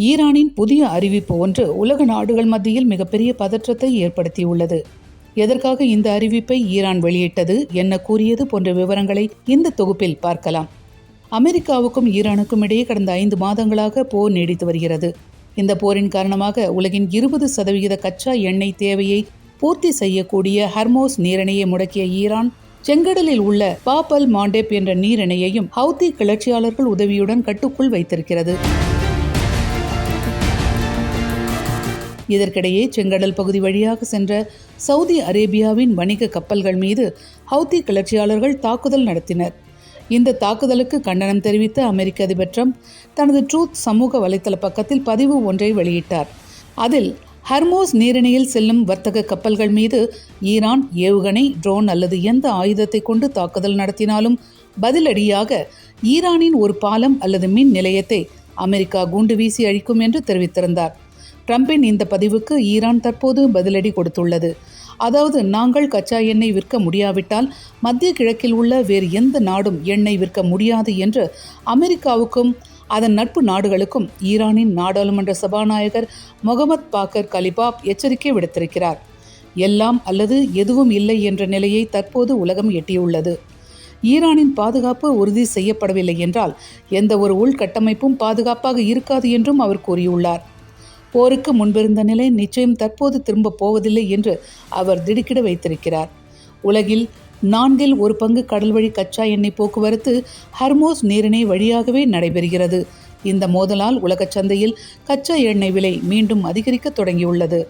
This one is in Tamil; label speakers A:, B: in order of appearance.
A: ஈரானின் புதிய அறிவிப்பு ஒன்று உலக நாடுகள் மத்தியில் மிகப்பெரிய பதற்றத்தை ஏற்படுத்தியுள்ளது. எதற்காக இந்த அறிவிப்பை ஈரான் வெளியிட்டது, என்ன கூறியது போன்ற விவரங்களை இந்த தொகுப்பில் பார்க்கலாம். அமெரிக்காவுக்கும் ஈரானுக்கும் இடையே கடந்த 5 மாதங்களாக போர் நீடித்து வருகிறது. இந்த போரின் காரணமாக உலகின் 20% கச்சா எண்ணெய் தேவையை பூர்த்தி செய்யக்கூடிய ஹர்மோஸ் நீரிணையை முடக்கிய ஈரான் செங்கடலில் உள்ள பாப் அல் மாண்டேப் என்ற நீரிணையையும் ஹவுதி கிளர்ச்சியாளர்கள் உதவியுடன் கட்டுக்குள் வைத்திருக்கிறது. இதற்கிடையே செங்கடல் பகுதி வழியாக சென்ற சவுதி அரேபியாவின் வணிக கப்பல்கள் மீது ஹவுதி கிளர்ச்சியாளர்கள் தாக்குதல் நடத்தினர். இந்த தாக்குதலுக்கு கண்டனம் தெரிவித்த அமெரிக்க அதிபர் ட்ரம்ப் தனது ட்ரூத் சமூக வலைதள பக்கத்தில் பதிவு ஒன்றை வெளியிட்டார். அதில் ஹர்மோஸ் நீரிணையில் செல்லும் வர்த்தக கப்பல்கள் மீது ஈரான் ஏவுகணை, ட்ரோன் அல்லது எந்த ஆயுதத்தை கொண்டு தாக்குதல் நடத்தினாலும் பதிலடியாக ஈரானின் ஒரு பாலம் அல்லது மின் நிலையத்தை அமெரிக்கா குண்டு வீசி அழிக்கும் என்று தெரிவித்திருந்தார். ட்ரம்பின் இந்த பதிவுக்கு ஈரான் தற்போது பதிலடி கொடுத்துள்ளது. அதாவது, நாங்கள் கச்சா எண்ணெய் விற்க முடியாவிட்டால் மத்திய கிழக்கில் உள்ள வேறு எந்த நாடும் எண்ணெய் விற்க முடியாது என்று அமெரிக்காவுக்கும் அதன் நட்பு நாடுகளுக்கும் ஈரானின் நாடாளுமன்ற சபாநாயகர் முகமது பாக்கர் கலிபாப் எச்சரிக்கை விடுத்திருக்கிறார். எல்லாம் அல்லது எதுவும் இல்லை என்ற நிலையை தற்போது உலகம் எட்டியுள்ளது. ஈரானின் பாதுகாப்பு உறுதி செய்யப்படவில்லை என்றால் எந்த ஒரு உள்கட்டமைப்பும் பாதுகாப்பாக இருக்காது என்றும் அவர் கூறியுள்ளார். போருக்கு முன்பிருந்த நிலை நிச்சயம் தற்போது திரும்ப போவதில்லை என்று அவர் திடுக்கிட வைத்திருக்கிறார். உலகில் 1/4 கடல் வழி கச்சா எண்ணெய் போக்குவரத்து ஹர்மோஸ் நீரிணை வழியாகவே நடைபெறுகிறது. இந்த மோதலால் உலக சந்தையில் கச்சா எண்ணெய் விலை மீண்டும் அதிகரிக்க தொடங்கியுள்ளது.